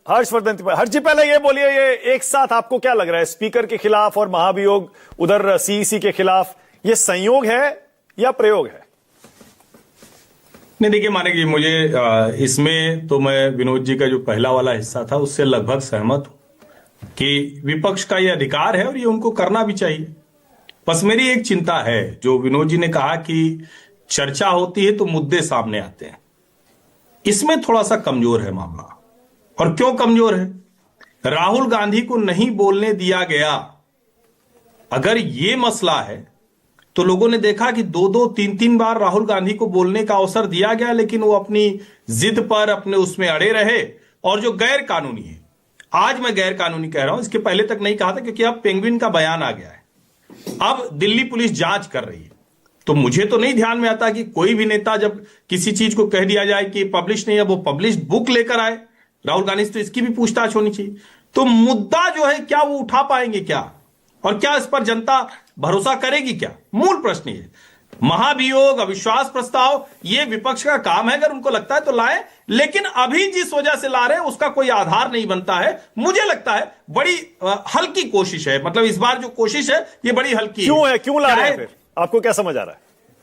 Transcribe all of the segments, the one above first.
हर्षवर्धन त्रिपाठी। हर्ष जी, पहले ये बोलिए, ये एक साथ आपको क्या लग रहा है, स्पीकर के खिलाफ और महाभियोग उधर सीईसी के खिलाफ, ये संयोग है या प्रयोग है? नहीं, देखिए माने कि मुझे इसमें तो मैं विनोद जी का जो पहला वाला हिस्सा था उससे लगभग सहमत हूं कि विपक्ष का ये अधिकार है और ये उनको करना भी चाहिए। बस मेरी एक चिंता है, जो विनोद जी ने कहा कि चर्चा होती है तो मुद्दे सामने आते हैं, इसमें थोड़ा सा कमजोर है मामला। और क्यों कमजोर है? राहुल गांधी को नहीं बोलने दिया गया, अगर ये मसला है तो लोगों ने देखा कि 2-2, 3-3 बार राहुल गांधी को बोलने का अवसर दिया गया, लेकिन वो अपनी जिद पर अपने उसमें अड़े रहे। और जो गैर कानूनी है, आज मैं गैर कानूनी कह रहा हूं, इसके पहले तक नहीं कहा था क्योंकि अब पेंगुइन का बयान आ गया है, अब दिल्ली पुलिस जांच कर रही है। तो मुझे तो नहीं ध्यान में आता कि कोई भी नेता जब किसी चीज को कह दिया जाए कि पब्लिश नहीं है, वो पब्लिश बुक लेकर आए राहुल गांधी से, तो इसकी भी पूछताछ होनी चाहिए। तो मुद्दा जो है क्या वो उठा पाएंगे क्या, और क्या इस पर जनता भरोसा करेगी क्या? मूल प्रश्न ये। महाभियोग, अविश्वास प्रस्ताव, ये विपक्ष का काम है, अगर उनको लगता है तो लाए, लेकिन अभी जिस वजह से ला रहे हैं उसका कोई आधार नहीं बनता है। मुझे लगता है बड़ी हल्की कोशिश है, मतलब इस बार जो कोशिश है ये बड़ी हल्की क्यों है? क्यों ला रहे हैं फिर? आपको क्या समझ आ रहा है?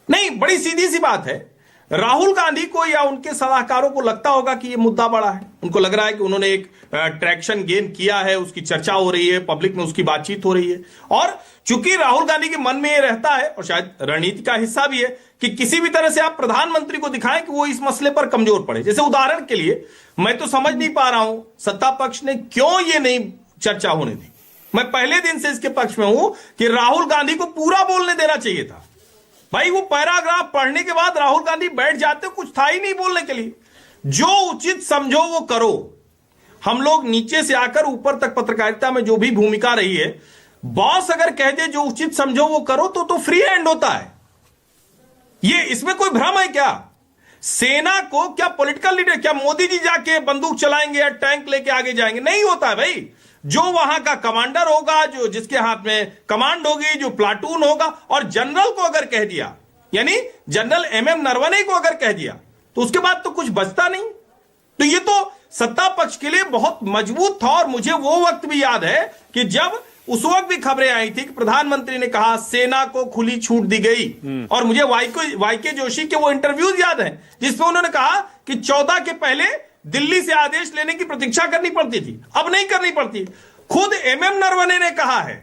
नहीं, बड़ी सीधी सी बात है, राहुल गांधी को या उनके सलाहकारों को लगता होगा कि ये मुद्दा बड़ा है, उनको लग रहा है कि उन्होंने एक ट्रैक्शन गेन किया है, उसकी चर्चा हो रही है, पब्लिक में उसकी बातचीत हो रही है। और चूंकि राहुल गांधी के मन में ये रहता है, और शायद रणनीति का हिस्सा भी है, कि किसी भी तरह से आप प्रधानमंत्री को दिखाएं कि वो इस मसले पर कमजोर पड़े। जैसे उदाहरण के लिए, मैं तो समझ नहीं पा रहा हूं सत्ता पक्ष ने क्यों ये नहीं चर्चा होने दी। मैं पहले दिन से इसके पक्ष में हूं कि राहुल गांधी को पूरा बोलने देना चाहिए था। भाई, वो पैराग्राफ पढ़ने के बाद राहुल गांधी बैठ जाते, कुछ था ही नहीं बोलने के लिए। जो उचित समझो वो करो। हम लोग नीचे से आकर ऊपर तक पत्रकारिता में जो भी भूमिका रही है, बॉस अगर कह दे जो उचित समझो वो करो तो फ्री हैंड होता है। ये इसमें कोई भ्रम है क्या? सेना को क्या पॉलिटिकल लीडर, क्या मोदी जी जाके बंदूक चलाएंगे या टैंक लेके आगे जाएंगे? नहीं होता है भाई। जो वहां का कमांडर होगा, जो जिसके हाथ में कमांड होगी, जो प्लाटून होगा, और जनरल को अगर कह दिया, यानी जनरल एमएम नरवणे को अगर कह दिया, तो उसके बाद तो कुछ बचता नहीं। तो ये तो सत्ता पक्ष के लिए बहुत मजबूत था। और मुझे वो वक्त भी याद है कि जब उस वक्त भी खबरें आई थी कि प्रधानमंत्री ने कहा सेना को खुली छूट दी गई। और मुझे वाईके जोशी के वो इंटरव्यूज याद हैं जिसमें उन्होंने कहा कि 14 के पहले दिल्ली से आदेश लेने की प्रतीक्षा करनी पड़ती थी, अब नहीं करनी पड़ती। खुद एमएम नरवणे ने कहा है,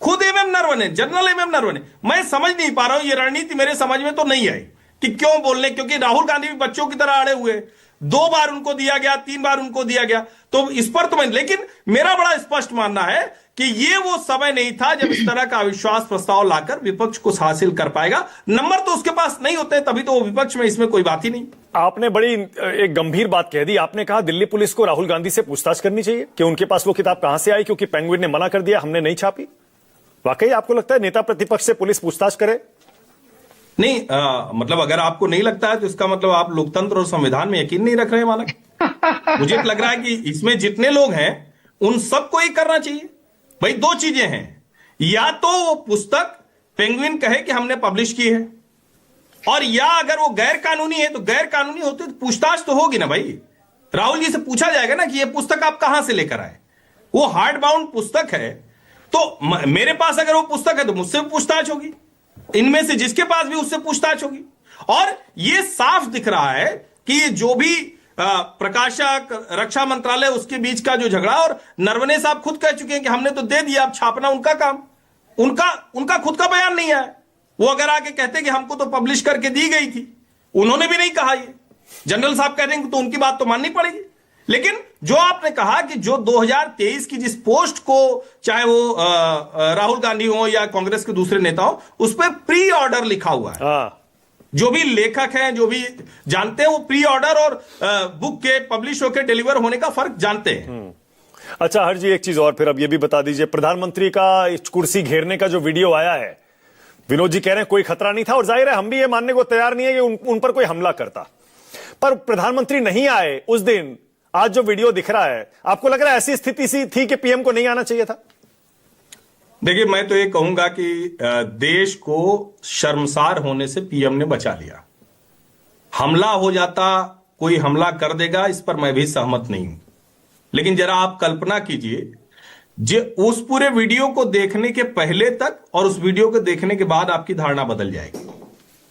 खुद MM Naravane, general MM Naravane. मैं समझ नहीं पा रहा हूं, ये रणनीति मेरे समझ में तो नहीं आई कि क्यों बोलने, क्योंकि राहुल गांधी भी बच्चों की तरह अड़े हुए, 2 बार उनको दिया गया, 3 बार उनको दिया गया, तो इस पर तो मैं, लेकिन मेरा बड़ा स्पष्ट मानना है कि ये वो समय नहीं था जब इस तरह का अविश्वास प्रस्ताव लाकर विपक्ष कुछ हासिल कर पाएगा। नंबर तो उसके पास नहीं होते, तभी तो वो विपक्ष में, इसमें कोई बात ही नहीं। आपने बड़ी एक गंभीर बात कह दी। आपने कहा दिल्ली पुलिस को राहुल गांधी से पूछताछ करनी चाहिए कि उनके पास वो किताब कहां से आई, क्योंकि पेंगुइन ने मना कर दिया, हमने नहीं छापी। वाकई आपको लगता है नेता प्रतिपक्ष से पुलिस पूछताछ करे? नहीं, मतलब अगर आपको नहीं लगता है तो इसका मतलब आप लोकतंत्र और संविधान में यकीन नहीं रख रहे हैं मानक। मुझे लग रहा है कि इसमें जितने लोग हैं उन सबको ही करना चाहिए। भाई, 2 चीजें हैं, या तो वो पुस्तक पेंगुइन कहे कि हमने पब्लिश की है, और या अगर वो गैर कानूनी है तो गैर कानूनी होती तो पूछताछ तो होगी ना भाई। राहुल जी से पूछा जाएगा ना कि ये पुस्तक आप कहां से लेकर आए। वो हार्ड बाउंड पुस्तक है, तो मेरे पास अगर वो पुस्तक है तो मुझसे भी पूछताछ होगी, इनमें से जिसके पास भी उससे पूछताछ होगी। और ये साफ दिख रहा है कि ये जो भी प्रकाशक, रक्षा मंत्रालय, उसके बीच का जो झगड़ा, और नरवणे साहब खुद कह चुके हैं कि हमने तो दे दिया, अब छापना उनका काम। उनका खुद का बयान नहीं आया। वो अगर आके कहते कि हमको तो पब्लिश करके दी गई थी, उन्होंने भी नहीं कहा। ये जनरल साहब कह देंगे तो उनकी बात तो माननी पड़ेगी। लेकिन जो आपने कहा कि जो 2023 की जिस पोस्ट को, चाहे वो राहुल गांधी हो या कांग्रेस के दूसरे नेता हो, उस पर प्री ऑर्डर लिखा हुआ है। जो भी लेखक हैं, जो भी जानते हैं, वो प्री ऑर्डर और बुक के पब्लिश होकर डिलीवर होने का फर्क जानते हैं। अच्छा हर जी, एक चीज और फिर अब ये भी बता दीजिए, प्रधानमंत्री का कुर्सी घेरने का जो वीडियो आया है, विनोद जी कह रहे हैं कोई खतरा नहीं था, और जाहिर है हम भी ये मानने को तैयार नहीं है कि उन पर कोई हमला करता, पर प्रधानमंत्री नहीं आए उस दिन। आज जो वीडियो दिख रहा है, आपको लग रहा है ऐसी स्थिति सी थी कि पीएम को नहीं आना चाहिए था? देखिए, मैं तो ये कहूंगा कि देश को शर्मसार होने से पीएम ने बचा लिया। हमला हो जाता, कोई हमला कर देगा, इस पर मैं भी सहमत नहीं हूं। लेकिन जरा आप कल्पना कीजिए, उस पूरे वीडियो को देखने के पहले तक और उस वीडियो को देखने के बाद आपकी धारणा बदल जाएगी।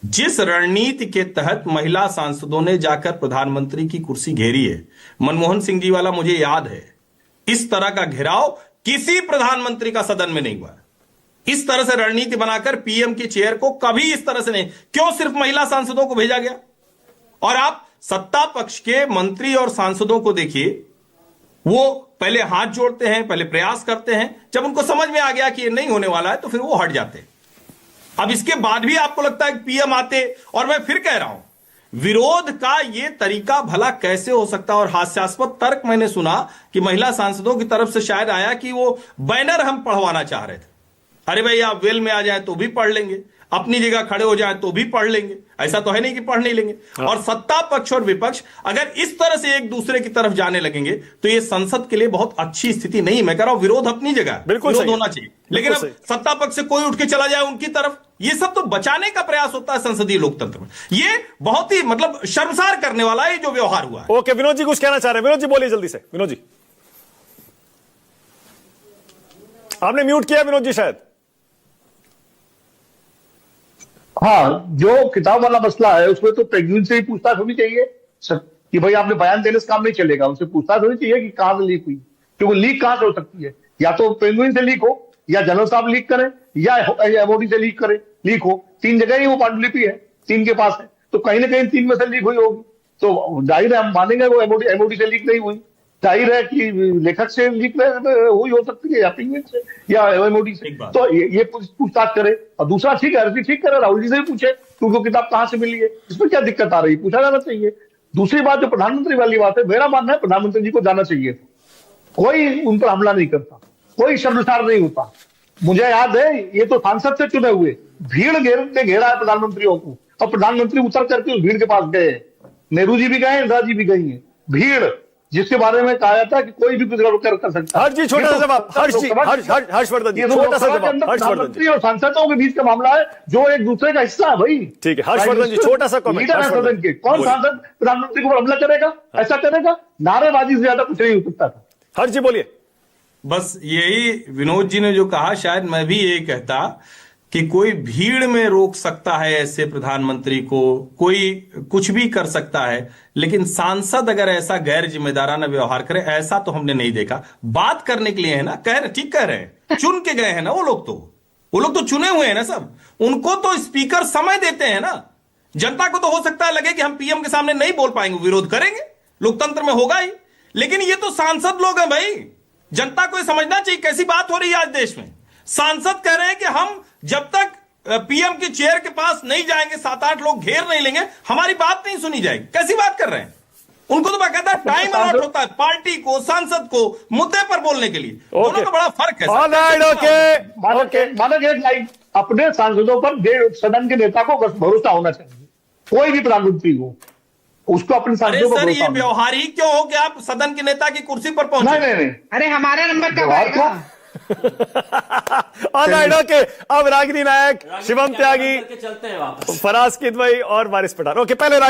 जिस रणनीति के तहत महिला सांसदों ने जाकर प्रधानमंत्री की कुर्सी घेरी है, मनमोहन सिंह जी वाला मुझे याद है, इस तरह का घेराव किसी प्रधानमंत्री का सदन में नहीं हुआ। इस तरह से रणनीति बनाकर पीएम की चेयर को कभी इस तरह से नहीं, क्यों सिर्फ महिला सांसदों को भेजा गया? और आप सत्ता पक्ष के मंत्री और सांसदों को देखिए, वो पहले हाथ जोड़ते हैं, पहले प्रयास करते हैं, जब उनको समझ में आ गया कि ये नहीं होने वाला है तो फिर वो हट जाते हैं। अब इसके बाद भी आपको लगता है कि पीएम आते, और मैं फिर कह रहा हूं, विरोध का ये तरीका भला कैसे हो सकता है? और हास्यास्पद तर्क मैंने सुना कि महिला सांसदों की तरफ से शायद आया कि वो बैनर हम पढ़वाना चाह रहे थे। अरे भाई, आप वेल में आ जाए तो भी पढ़ लेंगे, अपनी जगह खड़े हो जाए तो भी पढ़ लेंगे, ऐसा तो है नहीं कि पढ़ नहीं लेंगे। और सत्ता पक्ष और विपक्ष अगर इस तरह से एक दूसरे की तरफ जाने लगेंगे तो ये संसद के लिए बहुत अच्छी स्थिति नहीं। मैं कह रहा हूं विरोध अपनी जगह विरोध होना चाहिए, लेकिन अब सत्ता पक्ष से कोई उठ के चला जाए उनकी तरफ, ये सब तो बचाने का प्रयास होता है संसदीय लोकतंत्र में। ये बहुत ही मतलब शर्मसार करने वाला है जो व्यवहार हुआ है। ओके, विनोद जी कुछ कहना चाह रहे हैं। विनोद जी बोलिए जल्दी से। विनोद जी, आपने म्यूट किया विनोद जी शायद। हाँ, जो किताब वाला मसला है उसमें तो पेंगुइन से ही पूछताछ होनी चाहिए कि भाई आपने बयान देने से काम नहीं चलेगा, उनसे पूछताछ होनी चाहिए कि कहां से लीक हुई, क्योंकि लीक कहां से हो सकती है? या तो पेंगुइन से लीक हो, या जनरल साहब लीक करें, या एमओडी से लीक हो। 3 जगह ही वो पांडुलिपि है, 3 के पास है, तो कहीं ना कहीं 3 में से लीक हुई होगी। तो जाहिर है हम मानेंगे वो एमओडी से लीक नहीं हुई। जाहिर है कि लेखक से लीक हुई हो सकती है, या पेंगुइन से, या एमओडी से। तो ये पूछताछ करे। और दूसरा, ठीक है, ठीक करे, राहुल जी से भी पूछे क्योंकि किताब कहां से मिली है, इसमें क्या दिक्कत आ रही है, पूछा जाना चाहिए। दूसरी बात, जो प्रधानमंत्री वाली बात है, मेरा मानना है प्रधानमंत्री जी को जाना चाहिए। कोई उन पर हमला नहीं करता, कोई शर्मसार नहीं होता। मुझे याद है, ये तो सांसद से चुने हुए, भीड़ ने घेरा है प्रधानमंत्रियों को, और प्रधानमंत्री उतर करके उस भीड़ के पास गए। नेहरू जी भी गए, इंदिरा जी भी गई है। भीड़ जिसके बारे में कहा जाता है कि कोई भी कुछ कर सकता है। हर्ष जी छोटा सा जवाब, हर्षवर्धन जी छोटा सा जवाब। प्रधानमंत्री और सांसदों के बीच का मामला है, जो एक दूसरे का हिस्सा है भाई। ठीक है, हर्षवर्धन जी छोटा सा कमेंट। लीडर है सदन के, कौन सांसद प्रधानमंत्री को हमला करेगा? ऐसा करेगा? नारेबाजी से ज्यादा कुछ नहीं हो सकता था। हर्ष जी बोलिए। बस यही विनोद जी ने जो कहा, शायद मैं भी यही कहता कि कोई भीड़ में रोक सकता है ऐसे प्रधानमंत्री को, कोई कुछ भी कर सकता है, लेकिन सांसद अगर ऐसा गैर जिम्मेदाराना व्यवहार करे, ऐसा तो हमने नहीं देखा। बात करने के लिए है ना, ठीक कह रहे हैं, चुन के गए हैं ना वो लोग तो चुने हुए हैं ना सब, उनको तो स्पीकर समय देते हैं ना। जनता को तो हो सकता है लगे कि हम पीएम के सामने नहीं बोल पाएंगे, विरोध करेंगे, लोकतंत्र में होगा ही, लेकिन ये तो सांसद लोग हैं भाई। जनता को समझना चाहिए कैसी बात हो रही है आज देश में। सांसद कह रहे हैं कि हम जब तक पीएम की चेयर के पास नहीं जाएंगे, 7-8 लोग घेर नहीं लेंगे, हमारी बात नहीं सुनी जाएगी। कैसी बात कर रहे हैं? उनको तो बाकायदा टाइम अलॉट होता है पार्टी को, सांसद को, मुद्दे पर बोलने के लिए। दोनों का बड़ा फर्क है। माना लाइन, अपने सांसदों पर सदन के नेता को भरोसा होना चाहिए, कोई भी प्रधानमंत्री हो, उसको अपने सांसदों पर भरोसा। ये व्यवहार ही क्यों हो कि आप सदन के नेता की कुर्सी पर पहुंचे? नहीं, अरे हमारा नंबर कब आएगा? ओके, अब रागिनी नायक, शिवम त्यागी, फराज किदवई और वारिस पठान। ओके, पहले